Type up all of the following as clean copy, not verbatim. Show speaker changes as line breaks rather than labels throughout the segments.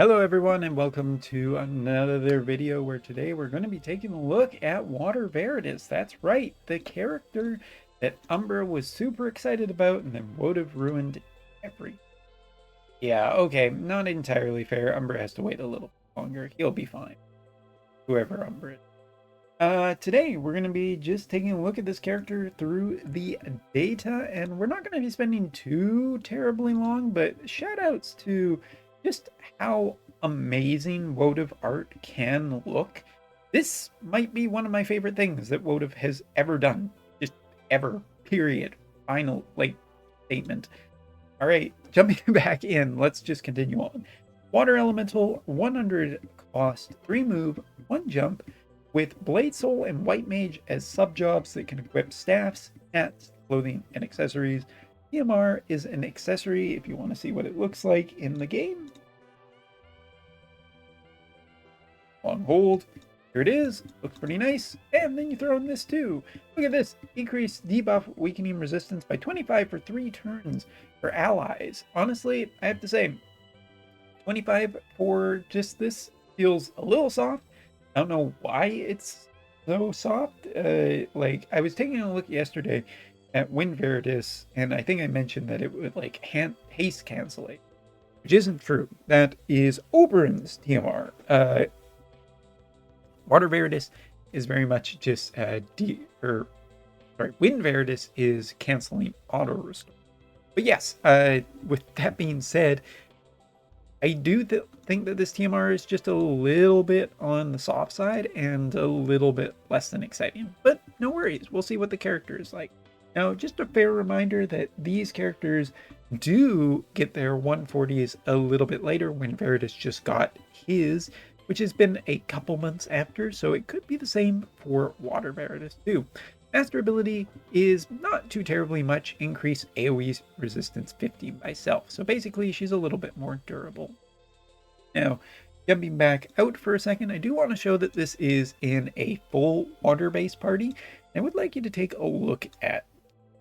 Hello everyone and welcome to another video where today we're going to be taking a look at Water Veritas. That's right, the character that Umbra was super excited about and then Wotv ruined every. Yeah, okay, not entirely fair. Umbra has to wait a little longer. He'll be fine. Whoever Umbra is. Today we're going to be just taking a look at this character through the data, and we're not going to be spending too terribly long, but shout outs to just how amazing Wotv art can look. This might be one of my favorite things that Wotv has ever done. Just ever. Period. Final, statement. All right, jumping back in, let's just continue on. Water Elemental, 100 cost, 3 move, 1 jump, with Blade Soul and White Mage as sub-jobs that can equip staffs, hats, clothing, and accessories. TMR is an accessory if you want to see what it looks like in the game. On hold. Here it is. Looks pretty nice. And then you throw in this too. Look at this. Increase debuff weakening resistance by 25 for 3 turns for allies. Honestly, I have to say, 25 for just this feels a little soft. I don't know why it's so soft. I was taking a look yesterday at Veritas, and I think I mentioned that it would haste cancel it, which isn't true. That is Oberon's TMR. Water Veritas is very much just Veritas is canceling auto restore. But yes, with that being said, I do think that this TMR is just a little bit on the soft side and a little bit less than exciting. But no worries, we'll see what the character is like. Now, just a fair reminder that these characters do get their 140s a little bit later when Veritas just got his, which has been a couple months after, so it could be the same for Water Veritas too. Master ability is not too terribly much, increase AoE resistance 50 by self. So basically she's a little bit more durable. Now, jumping back out for a second, I do want to show that this is in a full water-based party. I would like you to take a look at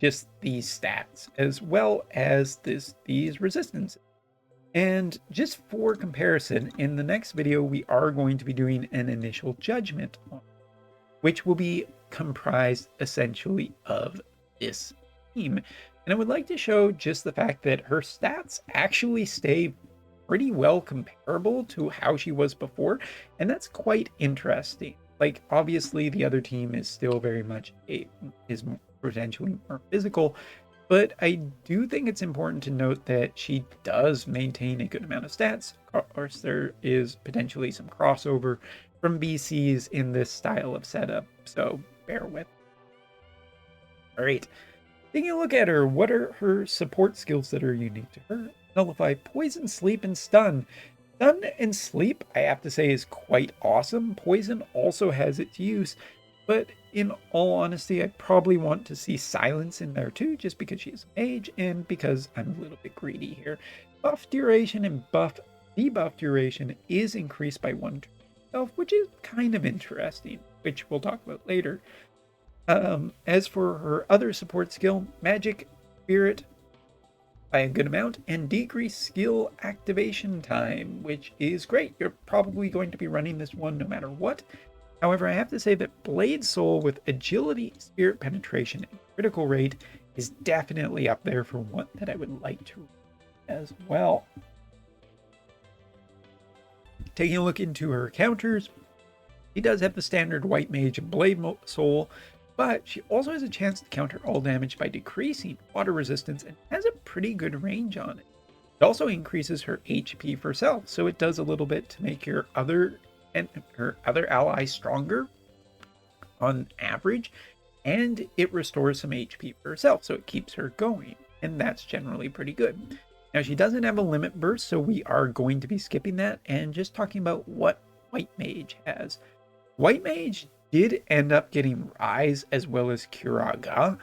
just these stats as well as these resistances. And just for comparison, in the next video, we are going to be doing an initial judgment on, which will be comprised essentially of this team. And I would like to show just the fact that her stats actually stay pretty well comparable to how she was before, and that's quite interesting. Like, obviously the other team is still very much is potentially more physical, but I do think it's important to note that she does maintain a good amount of stats. Of course, there is potentially some crossover from BCs in this style of setup, so bear with. All right, taking a look at her, what are her support skills that are unique to her? Nullify, Poison, Sleep, and Stun. Stun and Sleep, I have to say, is quite awesome. Poison also has its use, but in all honesty, I probably want to see Silence in there too, just because she's a mage and because I'm a little bit greedy here. Buff duration and debuff duration is increased by 1 turn itself, which is kind of interesting, which we'll talk about later. As for her other support skill, Magic, Spirit by a good amount, and decrease skill activation time, which is great. You're probably going to be running this one no matter what. However, I have to say that Blade Soul with agility, spirit penetration, and critical rate is definitely up there for one that I would like to as well. Taking a look into her counters, she does have the standard White Mage and Blade Soul, but she also has a chance to counter all damage by decreasing water resistance and has a pretty good range on it. It also increases her HP for self, so it does a little bit to make her other allies stronger on average, and it restores some HP for herself, so it keeps her going, and that's generally pretty good. Now, she doesn't have a limit burst, so we are going to be skipping that and just talking about what White Mage has. White Mage did end up getting Rise as well as Curaga.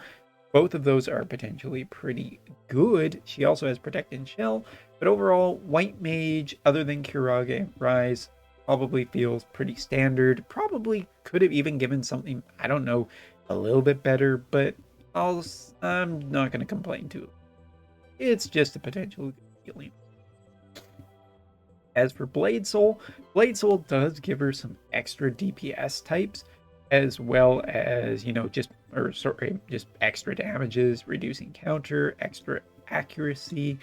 Both of those are potentially pretty good. She also has Protect and Shell, but overall, White Mage, other than Curaga and Rise, probably feels pretty standard. Probably could have even given something, I don't know, a little bit better, but I'm not going to complain too. It's just a potential healing. As for Blade Soul does give her some extra DPS types, as well as, just extra damages, reducing counter, extra accuracy,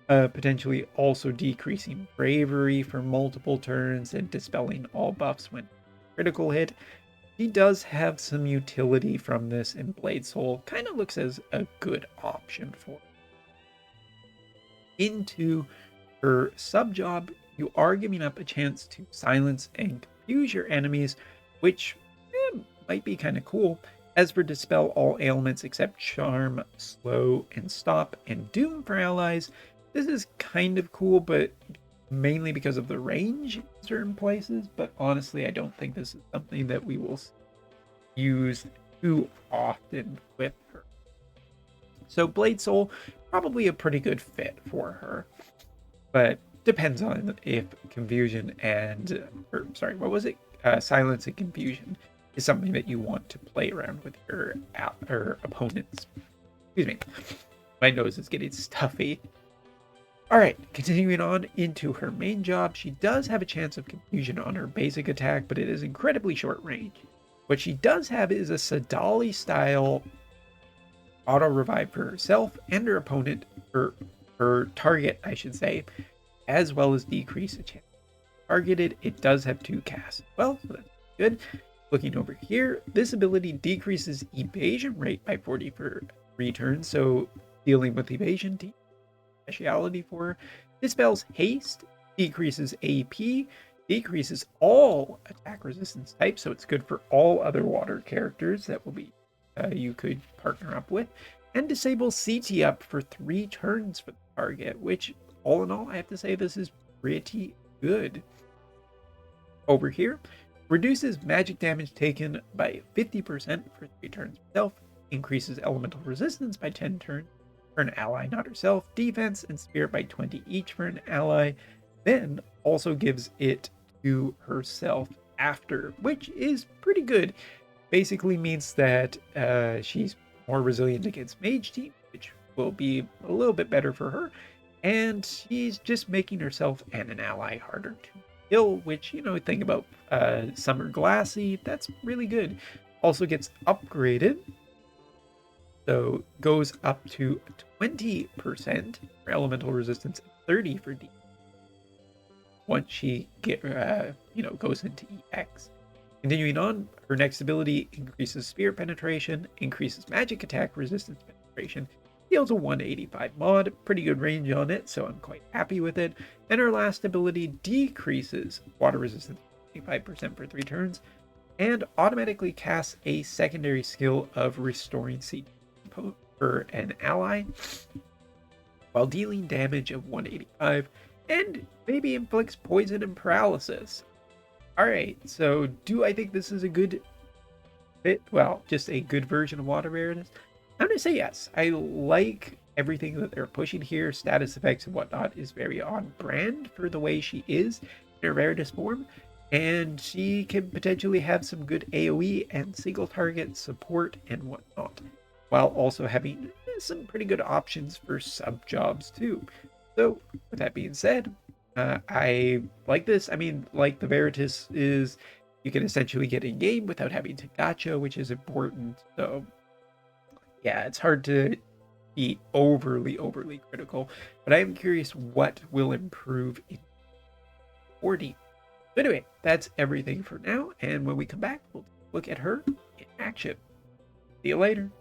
potentially also decreasing bravery for multiple turns and dispelling all buffs when critical hit. He does have some utility from this, and Blade Soul kind of looks as a good option for it. Into her sub job, you are giving up a chance to silence and confuse your enemies, which might be kind of cool. As for dispel all ailments except charm, slow, and stop, and doom for allies, this is kind of cool, but mainly because of the range in certain places. But honestly, I don't think this is something that we will use too often with her. So Blade Soul, probably a pretty good fit for her, but depends on if confusion and, silence and confusion is something that you want to play around with your opponents. Excuse me, my nose is getting stuffy. All right, continuing on into her main job, she does have a chance of confusion on her basic attack, but it is incredibly short range. What she does have is a Sadali style auto revive for herself and her opponent, her target, I should say, as well as decrease a chance. Targeted, it does have 2 casts. Well, so that's good. Looking over here, this ability decreases evasion rate by 40 for 3 turns, so dealing with evasion, speciality for her. Dispels haste, decreases AP, decreases all attack resistance types, so it's good for all other water characters that will be you could partner up with, and disables CT up for 3 turns for the target, which all in all, I have to say this is pretty good. Over here, reduces magic damage taken by 50% for 3 turns herself, increases elemental resistance by 10 turns for an ally, not herself, defense and spirit by 20 each for an ally, then also gives it to herself after, which is pretty good. Basically means that she's more resilient against mage team, which will be a little bit better for her, and she's just making herself and an ally harder to kill, which, think about Summer Glassy, that's really good. Also gets upgraded, so goes up to 20% for elemental resistance and 30 for D once she goes into EX. Continuing on, her next ability increases spirit penetration, increases magic attack resistance penetration, deals a 185 mod, pretty good range on it, so I'm quite happy with it. And her last ability decreases water resistance 25% for 3 turns, and automatically casts a secondary skill of restoring CT for an ally, while dealing damage of 185, and maybe inflicts poison and paralysis. Alright, so do I think this is a good fit? Well, just a good version of Water Veritas? I'm going to say yes. I like everything that they're pushing here. Status effects and whatnot is very on brand for the way she is in her Veritas form. And she can potentially have some good AoE and single target support and whatnot, while also having some pretty good options for sub jobs too. So with that being said, I like this. I mean, like the Veritas is, you can essentially get in game without having to gacha, which is important. So yeah, it's hard to be overly critical, but I am curious what will improve in 40. But anyway, that's everything for now, and when we come back, we'll look at her in action. See you later.